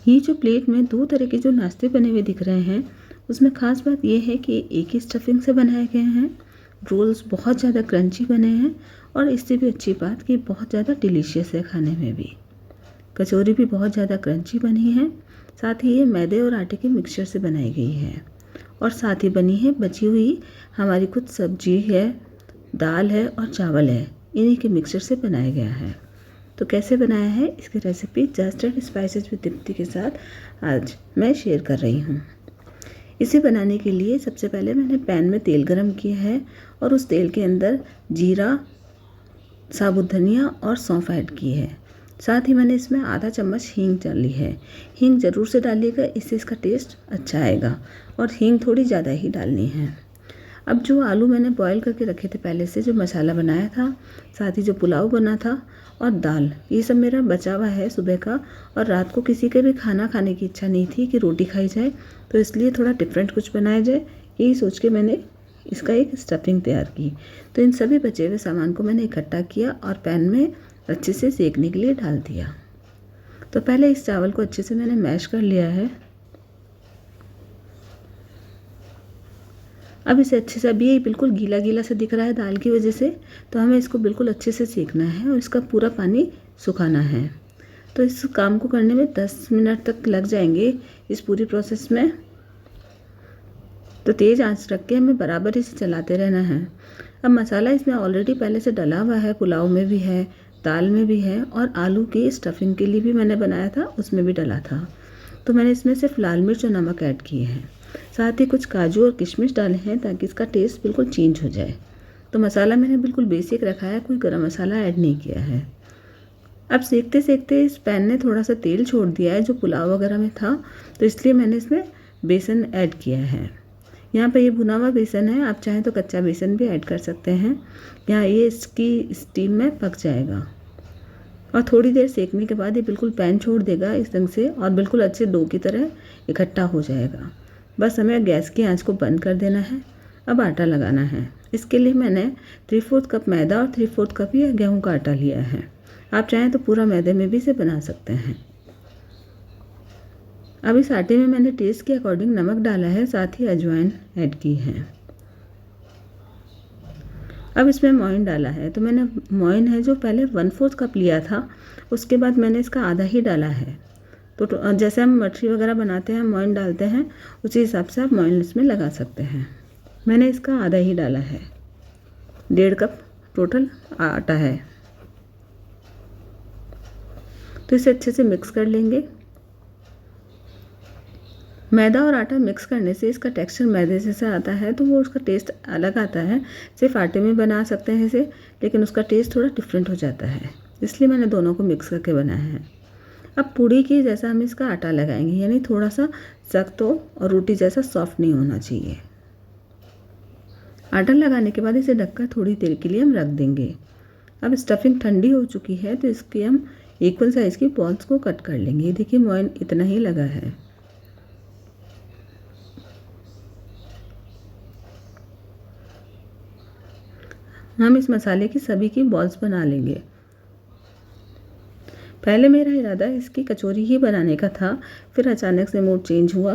ये जो प्लेट में दो तरह के जो नाश्ते बने हुए दिख रहे हैं, उसमें ख़ास बात ये है कि एक ही स्टफिंग से बनाए गए हैं। रोल्स बहुत ज़्यादा क्रंची बने हैं और इससे भी अच्छी बात कि बहुत ज़्यादा डिलीशियस है खाने में भी। कचौरी भी बहुत ज़्यादा क्रंची बनी है। साथ ही ये मैदे और आटे के मिक्सचर से बनाई गई है और साथ ही बनी है बची हुई हमारी कुछ सब्जी है, दाल है और चावल है, इन्हीं के मिक्सचर से बनाया गया है। तो कैसे बनाया है इसकी recipe just and spices with Deepti के साथ आज मैं शेयर कर रही हूँ। इसे बनाने के लिए सबसे पहले मैंने पैन में तेल गरम किया है और उस तेल के अंदर जीरा, साबुत धनिया और सौंफ ऐड की है। साथ ही मैंने इसमें आधा चम्मच हींग डाली है। हींग ज़रूर से डालिएगा, इससे इसका टेस्ट अच्छा आएगा और हींग थोड़ी ज़्यादा ही डालनी है। अब जो आलू मैंने बॉईल करके रखे थे पहले से, जो मसाला बनाया था, साथ ही जो पुलाव बना था और दाल, ये सब मेरा बचा हुआ है सुबह का। और रात को किसी के भी खाना खाने की इच्छा नहीं थी कि रोटी खाई जाए, तो इसलिए थोड़ा डिफरेंट कुछ बनाया जाए, यही सोच के मैंने इसका एक स्टफिंग तैयार की। तो इन सभी बचे हुए सामान को मैंने इकट्ठा किया और पैन में अच्छे से सेकने के लिए डाल दिया। तो पहले इस चावल को अच्छे से मैंने मैश कर लिया है। अब इसे अच्छे से, अभी ये बिल्कुल गीला गीला सा दिख रहा है दाल की वजह से, तो हमें इसको बिल्कुल अच्छे से सेकना है और इसका पूरा पानी सुखाना है। तो इस काम को करने में 10 मिनट तक लग जाएंगे इस पूरी प्रोसेस में। तो तेज़ आंच रख के हमें बराबर इसे चलाते रहना है। अब मसाला इसमें ऑलरेडी पहले से डला हुआ है, पुलाव में भी है, दाल में भी है और आलू की स्टफिंग के लिए भी मैंने बनाया था, उसमें भी डला था। तो मैंने इसमें सिर्फ लाल मिर्च और नमक ऐड किए हैं। साथ ही कुछ काजू और किशमिश डाले हैं ताकि इसका टेस्ट बिल्कुल चेंज हो जाए। तो मसाला मैंने बिल्कुल बेसिक रखा है, कोई गरम मसाला ऐड नहीं किया है। अब सेकते सेकते इस पैन ने थोड़ा सा तेल छोड़ दिया है जो पुलाव वगैरह में था, तो इसलिए मैंने इसमें बेसन ऐड किया है। यहाँ पे ये भुना हुआ बेसन है, आप चाहें तो कच्चा बेसन भी ऐड कर सकते हैं। यहाँ ये इसकी स्टीम में पक जाएगा और थोड़ी देर सेकने के बाद ये बिल्कुल पैन छोड़ देगा इस ढंग से और बिल्कुल अच्छे डो की तरह इकट्ठा हो जाएगा। बस हमें गैस की आंच को बंद कर देना है। अब आटा लगाना है। इसके लिए मैंने 3/4 कप मैदा और 3/4 कप ये गेहूं का आटा लिया है। आप चाहें तो पूरा मैदे में भी इसे बना सकते हैं। अब इस आटे में मैंने टेस्ट के अकॉर्डिंग नमक डाला है, साथ ही अजवाइन ऐड की है। अब इसमें मोइन डाला है। तो मैंने मोइन है जो पहले 1/4 कप लिया था, उसके बाद मैंने इसका आधा ही डाला है। तो जैसे हम मठरी वगैरह बनाते हैं, मोइन डालते हैं, उसी हिसाब से आप मोइन इसमें लगा सकते हैं। मैंने इसका आधा ही डाला है। 1.5 कप टोटल आटा है। तो इसे अच्छे से मिक्स कर लेंगे। मैदा और आटा मिक्स करने से इसका टेक्सचर मैदे जैसा आता है, तो वो उसका टेस्ट अलग आता है। सिर्फ आटे में बना सकते हैं इसे, लेकिन उसका टेस्ट थोड़ा डिफरेंट हो जाता है, इसलिए मैंने दोनों को मिक्स करके बनाया है। अब पूड़ी की जैसा हम इसका आटा लगाएंगे, यानी थोड़ा सा सख्त हो और रोटी जैसा सॉफ्ट नहीं होना चाहिए। आटा लगाने के बाद इसे ढककर थोड़ी देर के लिए हम रख देंगे। अब स्टफिंग ठंडी हो चुकी है, तो इसकी हम इक्वल साइज़ की बॉल्स को कट कर लेंगे। देखिए मोइन इतना ही लगा है। हम इस मसाले की सभी की बॉल्स बना लेंगे। पहले मेरा इरादा इसकी कचौरी ही बनाने का था, फिर अचानक से मूड चेंज हुआ,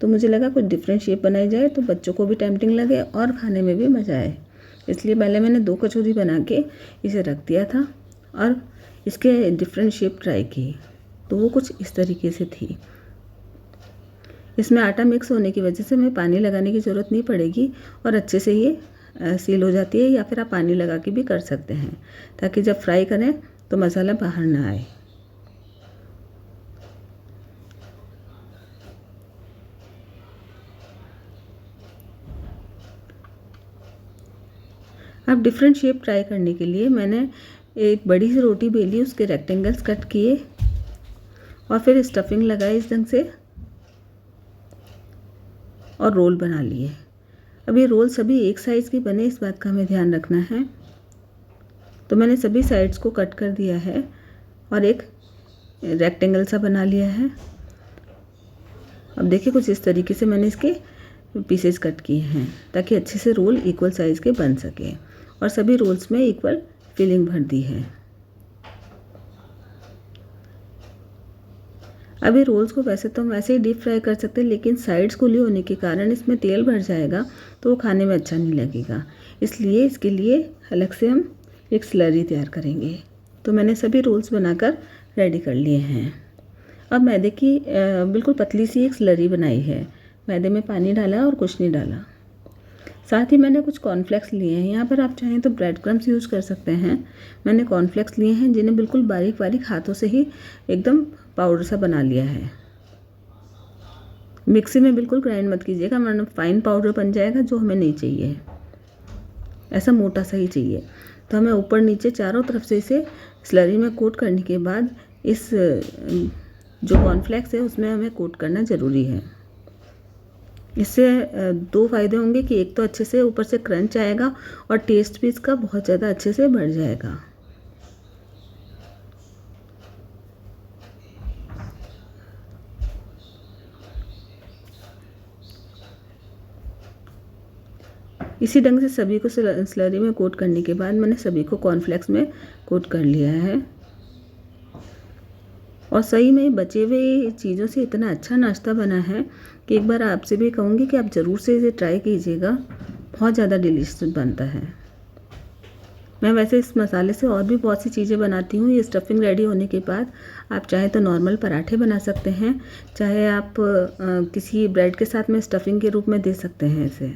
तो मुझे लगा कुछ डिफरेंट शेप बनाई जाए तो बच्चों को भी टेम्पटिंग लगे और खाने में भी मज़ा आए। इसलिए पहले मैंने 2 कचौरी बना के इसे रख दिया था और इसके डिफरेंट शेप ट्राई की, तो वो कुछ इस तरीके से थी। इसमें आटा मिक्स होने की वजह से हमें पानी लगाने की ज़रूरत नहीं पड़ेगी और अच्छे से ये सील हो जाती है, या फिर आप पानी लगा के भी कर सकते हैं, ताकि जब फ्राई करें तो मसाला बाहर ना आए। अब डिफरेंट शेप ट्राई करने के लिए मैंने एक बड़ी सी रोटी बेली, उसके रेक्टेंगल्स कट किए और फिर स्टफिंग लगाई इस ढंग से और रोल बना लिए। अब ये रोल सभी एक साइज़ के बने, इस बात का हमें ध्यान रखना है। तो मैंने सभी साइड्स को कट कर दिया है और एक रेक्टेंगल सा बना लिया है। अब देखिए कुछ इस तरीके से मैंने इसके पीसेस कट किए हैं, ताकि अच्छे से रोल इक्वल साइज़ के बन सके और सभी रोल्स में इक्वल फिलिंग भर दी है। अभी रोल्स को वैसे तो हम वैसे ही डीप फ्राई कर सकते हैं, लेकिन साइड्स खुली होने के कारण इसमें तेल भर जाएगा तो वो खाने में अच्छा नहीं लगेगा। इसलिए इसके लिए अलग से हम एक स्लरी तैयार करेंगे। तो मैंने सभी रोल्स बनाकर रेडी कर लिए हैं। अब मैदे की बिल्कुल पतली सी एक स्लरी बनाई है। मैदे में पानी डाला और कुछ नहीं डाला। साथ ही मैंने कुछ कॉर्नफ्लेक्स लिए हैं। यहाँ पर आप चाहें तो ब्रेड क्रम्स यूज़ कर सकते हैं। मैंने कॉर्नफ्लेक्स लिए हैं जिन्हें बिल्कुल बारीक बारीक हाथों से ही एकदम पाउडर सा बना लिया है। मिक्सी में बिल्कुल ग्राइंड मत कीजिएगा, वरना फाइन पाउडर बन जाएगा जो हमें नहीं चाहिए। ऐसा मोटा सा ही चाहिए। तो हमें ऊपर नीचे चारों तरफ से इसे स्लरी में कोट करने के बाद इस जो कॉर्नफ्लेक्स है उसमें हमें कोट करना ज़रूरी है। इससे दो फ़ायदे होंगे कि एक तो अच्छे से ऊपर से क्रंच आएगा और टेस्ट भी इसका बहुत ज़्यादा अच्छे से बढ़ जाएगा। इसी ढंग से सभी को स्लरी में कोट करने के बाद मैंने सभी को कॉर्नफ्लेक्स में कोट कर लिया है। और सही में बचे हुए चीज़ों से इतना अच्छा नाश्ता बना है कि एक बार आपसे भी कहूँगी कि आप ज़रूर से इसे ट्राई कीजिएगा। बहुत ज़्यादा डिलीशियस बनता है। मैं वैसे इस मसाले से और भी बहुत सी चीज़ें बनाती हूँ। ये स्टफिंग रेडी होने के बाद आप चाहे तो नॉर्मल पराठे बना सकते हैं, चाहे आप किसी ब्रेड के साथ में स्टफिंग के रूप में दे सकते हैं इसे।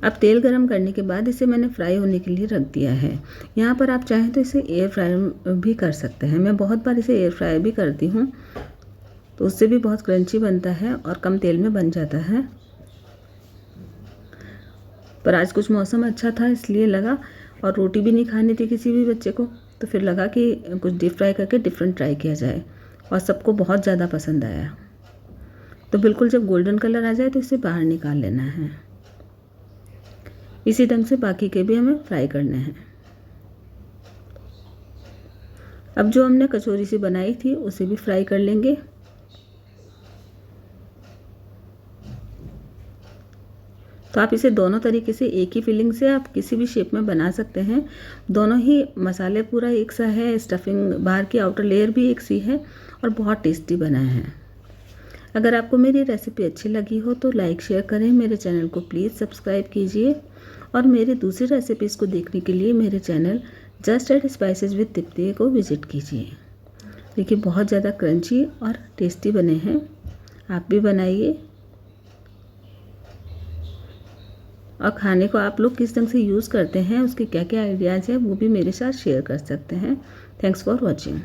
अब तेल गरम करने के बाद इसे मैंने फ्राई होने के लिए रख दिया है। यहाँ पर आप चाहें तो इसे एयर फ्राई भी कर सकते हैं। मैं बहुत बार इसे एयर फ्राई भी करती हूँ, तो उससे भी बहुत क्रंची बनता है और कम तेल में बन जाता है। पर आज कुछ मौसम अच्छा था इसलिए लगा, और रोटी भी नहीं खानी थी किसी भी बच्चे को, तो फिर लगा कि कुछ डीप फ्राई करके डिफरेंट ट्राई किया जाए, और सबको बहुत ज़्यादा पसंद आया। तो बिल्कुल जब गोल्डन कलर आ जाए तो इसे बाहर निकाल लेना है। इसी ढंग से बाकी के भी हमें फ्राई करने हैं। अब जो हमने कचौरी सी बनाई थी उसे भी फ्राई कर लेंगे। तो आप इसे दोनों तरीके से, एक ही फिलिंग से आप किसी भी शेप में बना सकते हैं। दोनों ही मसाले पूरा एक सा है, स्टफिंग बाहर की आउटर लेयर भी एक सी है और बहुत टेस्टी बना है। अगर आपको मेरी रेसिपी अच्छी लगी हो तो लाइक शेयर करें, मेरे चैनल को प्लीज़ सब्सक्राइब कीजिए, और मेरी दूसरी रेसिपीज़ को देखने के लिए मेरे channel just add spices with Tripti को विजिट कीजिए। देखिए बहुत ज़्यादा क्रंची और टेस्टी बने हैं। आप भी बनाइए, और खाने को आप लोग किस ढंग से यूज़ करते हैं, उसके क्या क्या आइडियाज़ हैं वो भी मेरे साथ शेयर कर सकते हैं। Thanks for watching.